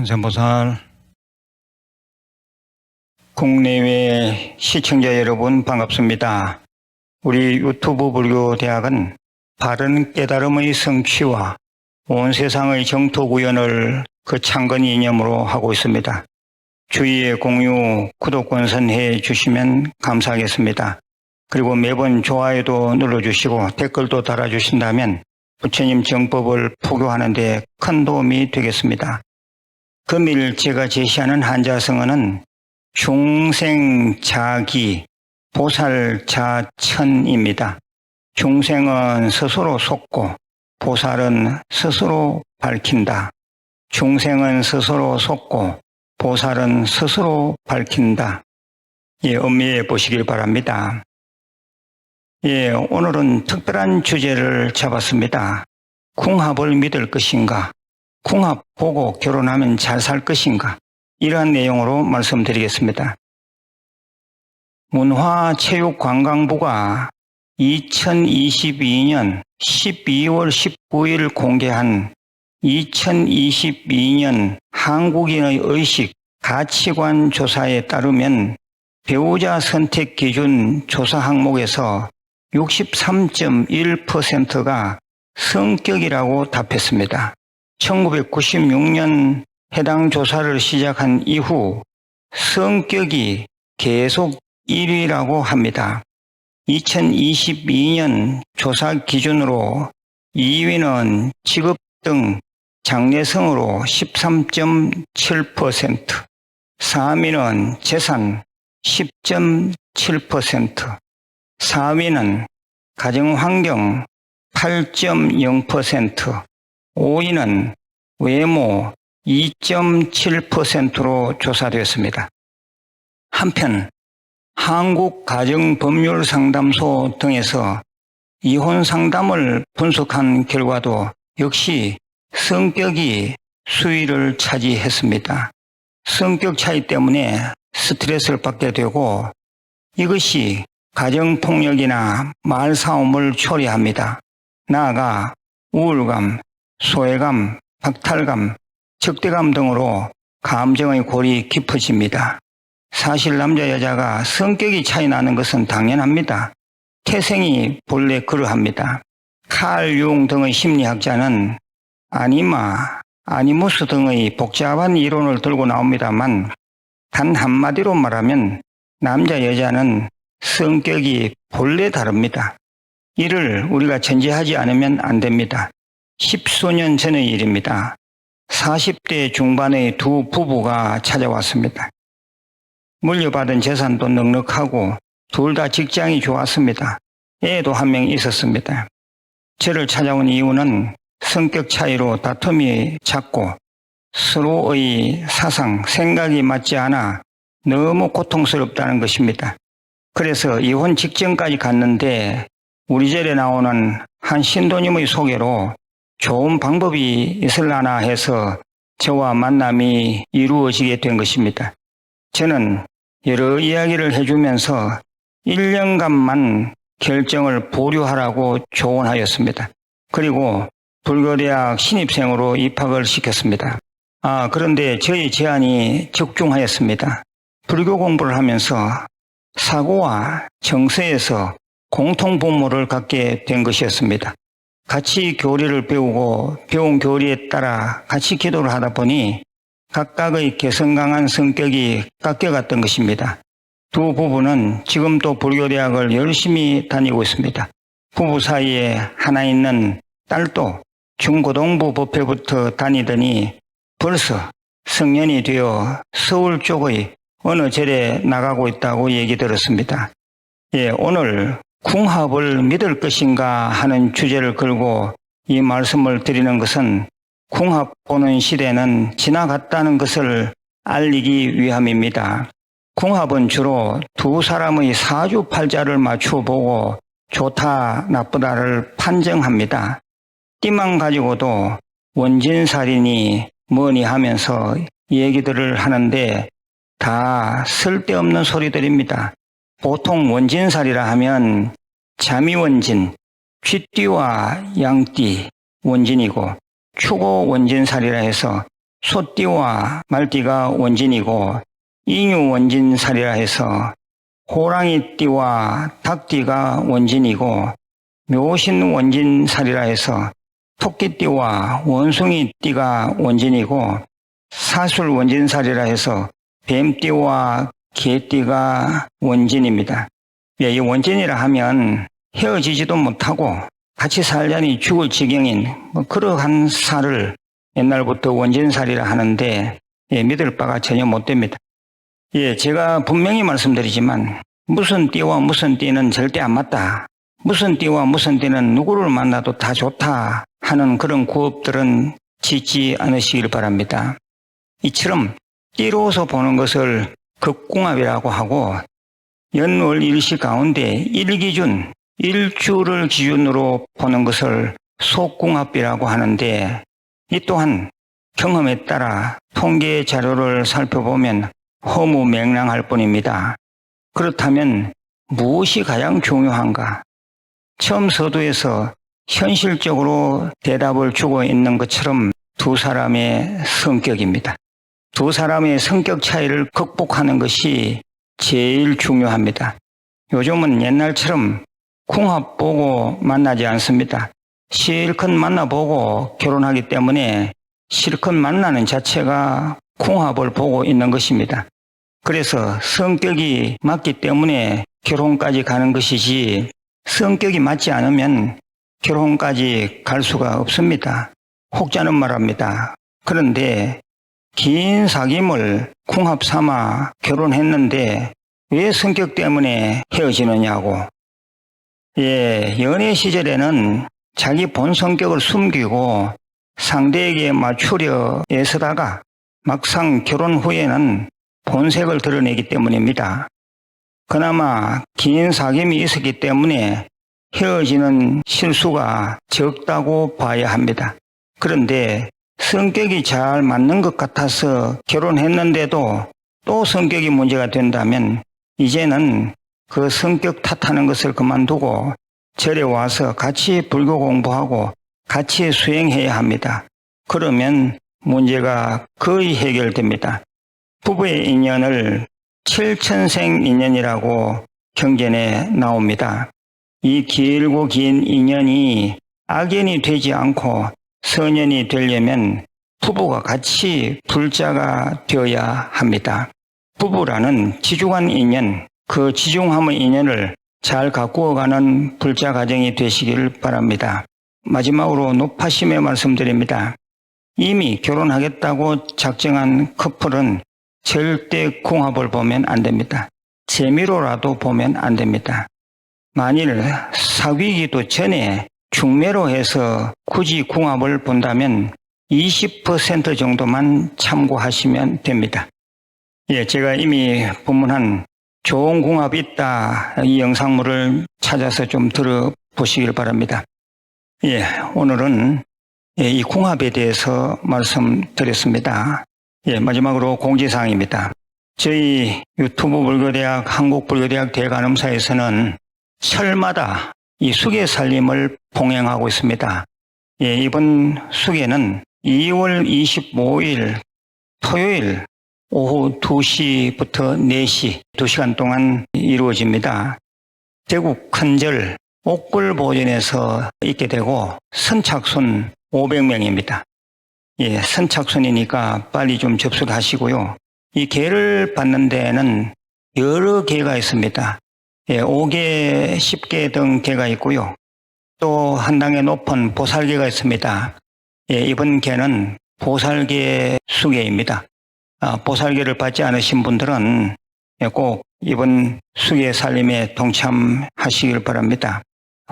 관세음보살, 국내외 시청자 여러분 반갑습니다. 우리 유튜브 불교대학은 바른 깨달음의 성취와 온 세상의 정토 구현을 그 창건 이념으로 하고 있습니다. 주위에 공유, 구독, 권선해 주시면 감사하겠습니다. 그리고 매번 좋아요도 눌러주시고 댓글도 달아주신다면 부처님 정법을 포교하는 데 큰 도움이 되겠습니다. 금일 제가 제시하는 한자성어는 중생자기 보살자천입니다. 중생은 스스로 속고 보살은 스스로 밝힌다. 중생은 스스로 속고 보살은 스스로 밝힌다. 음미해 보시길 바랍니다. 오늘은 특별한 주제를 잡았습니다. 궁합을 믿을 것인가? 궁합 보고 결혼하면 잘 살 것인가? 이러한 내용으로 말씀드리겠습니다. 문화체육관광부가 2022년 12월 19일 공개한 2022년 한국인의 의식 가치관 조사에 따르면 배우자 선택 기준 조사 항목에서 63.1%가 성격이라고 답했습니다. 1996년 해당 조사를 시작한 이후 성격이 계속 1위라고 합니다. 2022년 조사 기준으로 2위는 직업 등 장래성으로 13.7%, 3위는 재산 10.7%, 4위는 가정환경 8.0%, 5위는 외모 2.7%로 조사되었습니다. 한편 한국가정법률상담소 등에서 이혼 상담을 분석한 결과도 역시 성격이 수위를 차지했습니다. 성격 차이 때문에 스트레스를 받게 되고 이것이 가정폭력이나 말싸움을 초래합니다. 나아가 우울감, 소외감, 박탈감, 적대감 등으로 감정의 골이 깊어집니다. 사실 남자 여자가 성격이 차이 나는 것은 당연합니다. 태생이 본래 그러합니다. 칼 융 등의 심리학자는 아니마, 아니무스 등의 복잡한 이론을 들고 나옵니다만 단 한마디로 말하면 남자 여자는 성격이 본래 다릅니다. 이를 우리가 전제하지 않으면 안 됩니다. 10수년 전의 일입니다. 40대 중반의 두 부부가 찾아왔습니다. 물려받은 재산도 넉넉하고 둘 다 직장이 좋았습니다. 애도 한 명 있었습니다. 저를 찾아온 이유는 성격 차이로 다툼이 잦고 서로의 사상, 생각이 맞지 않아 너무 고통스럽다는 것입니다. 그래서 이혼 직전까지 갔는데 우리 절에 나오는 한 신도님의 소개로 좋은 방법이 있을라나 해서 저와 만남이 이루어지게 된 것입니다. 저는 여러 이야기를 해주면서 1년간만 결정을 보류하라고 조언하였습니다. 그리고 불교대학 신입생으로 입학을 시켰습니다. 그런데 저의 제안이 적중하였습니다. 불교 공부를 하면서 사고와 정서에서 공통분모를 갖게 된 것이었습니다. 같이 교리를 배우고 배운 교리에 따라 같이 기도를 하다 보니 각각의 개성 강한 성격이 깎여갔던 것입니다. 두 부부는 지금도 불교대학을 열심히 다니고 있습니다. 부부 사이에 하나 있는 딸도 중고등부 법회부터 다니더니 벌써 성년이 되어 서울 쪽의 어느 절에 나가고 있다고 얘기 들었습니다. 오늘 궁합을 믿을 것인가 하는 주제를 걸고 이 말씀을 드리는 것은 궁합 보는 시대는 지나갔다는 것을 알리기 위함입니다. 궁합은 주로 두 사람의 사주팔자를 맞추어 보고 좋다 나쁘다를 판정합니다. 띠만 가지고도 원진살인이 뭐니 하면서 얘기들을 하는데 다 쓸데없는 소리들입니다. 보통 원진살이라 하면 자미원진, 쥐띠와 양띠 원진이고 추고 원진살이라 해서 소띠와 말띠가 원진이고 인유 원진살이라 해서 호랑이띠와 닭띠가 원진이고 묘신 원진살이라 해서 토끼띠와 원숭이띠가 원진이고 사술 원진살이라 해서 뱀띠와 개띠가 원진입니다. 이 원진이라 하면 헤어지지도 못하고 같이 살자니 죽을 지경인 그러한 살을 옛날부터 원진살이라 하는데 믿을 바가 전혀 못 됩니다. 제가 분명히 말씀드리지만 무슨 띠와 무슨 띠는 절대 안 맞다. 무슨 띠와 무슨 띠는 누구를 만나도 다 좋다 하는 그런 구업들은 짓지 않으시길 바랍니다. 이처럼 띠로서 보는 것을 극궁합이라고 하고 연월 일시 가운데 일기준, 일주를 기준으로 보는 것을 속궁합이라고 하는데 이 또한 경험에 따라 통계 자료를 살펴보면 허무맹랑할 뿐입니다. 그렇다면 무엇이 가장 중요한가? 처음 서두에서 현실적으로 대답을 주고 있는 것처럼 두 사람의 성격입니다. 두 사람의 성격 차이를 극복하는 것이 제일 중요합니다. 요즘은 옛날처럼 궁합 보고 만나지 않습니다. 실컷 만나보고 결혼하기 때문에 실컷 만나는 자체가 궁합을 보고 있는 것입니다. 그래서 성격이 맞기 때문에 결혼까지 가는 것이지 성격이 맞지 않으면 결혼까지 갈 수가 없습니다. 혹자는 말합니다. 그런데 긴 사귐을 궁합 삼아 결혼했는데 왜 성격 때문에 헤어지느냐고. 연애 시절에는 자기 본 성격을 숨기고 상대에게 맞추려 애쓰다가 막상 결혼 후에는 본색을 드러내기 때문입니다. 그나마 긴 사귐이 있었기 때문에 헤어지는 실수가 적다고 봐야 합니다. 그런데 성격이 잘 맞는 것 같아서 결혼했는데도 또 성격이 문제가 된다면 이제는 그 성격 탓하는 것을 그만두고 절에 와서 같이 불교 공부하고 같이 수행해야 합니다. 그러면 문제가 거의 해결됩니다. 부부의 인연을 칠천생 인연이라고 경전에 나옵니다. 이 길고 긴 인연이 악연이 되지 않고 선연이 되려면 부부가 같이 불자가 되어야 합니다. 부부라는 지중한 인연, 그 지중함의 인연을 잘 가꾸어가는 불자 가정이 되시길 바랍니다. 마지막으로 높아심에 말씀드립니다. 이미 결혼하겠다고 작정한 커플은 절대 궁합을 보면 안 됩니다. 재미로라도 보면 안 됩니다. 만일 사귀기도 전에 중매로 해서 굳이 궁합을 본다면 20% 정도만 참고하시면 됩니다. 제가 이미 본문한 좋은 궁합이 있다 이 영상물을 찾아서 좀 들어보시길 바랍니다. 오늘은 이 궁합에 대해서 말씀드렸습니다. 마지막으로 공지사항입니다. 저희 유튜브 불교대학 한국불교대학 대관음사에서는 설마다 이 수계 살림을 봉행하고 있습니다. 이번 수계는 2월 25일 토요일 오후 2시부터 4시 2시간 동안 이루어집니다. 대구 큰절 옥불보전에서 있게 되고 선착순 500명입니다. 선착순이니까 빨리 좀 접수하시고요. 이 계를 받는 데는 여러 계가 있습니다. 5계, 10계 등 계가 있고요. 또 한 단계 높은 보살계가 있습니다. 이번 계는 보살계 수계입니다. 보살계를 받지 않으신 분들은 꼭 이번 수계 살림에 동참하시길 바랍니다.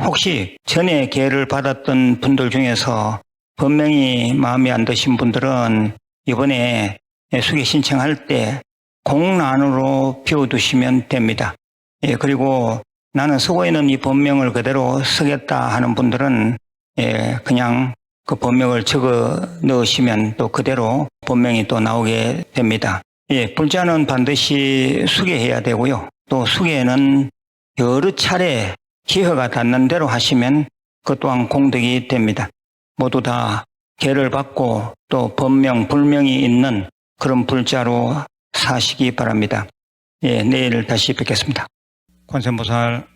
혹시 전에 계를 받았던 분들 중에서 분명히 마음에 안 드신 분들은 이번에 수계 신청할 때 공란으로 비워두시면 됩니다. 그리고 나는 쓰고 있는 이 법명을 그대로 쓰겠다 하는 분들은 그냥 그 법명을 적어 넣으시면 또 그대로 법명이 또 나오게 됩니다. 불자는 반드시 수계해야 되고요. 또 수계는 여러 차례 기회가 닿는 대로 하시면 그 또한 공덕이 됩니다. 모두 다 계를 받고 또 번명, 불명이 있는 그런 불자로 사시기 바랍니다. 예, 내일 다시 뵙겠습니다. 관세음보살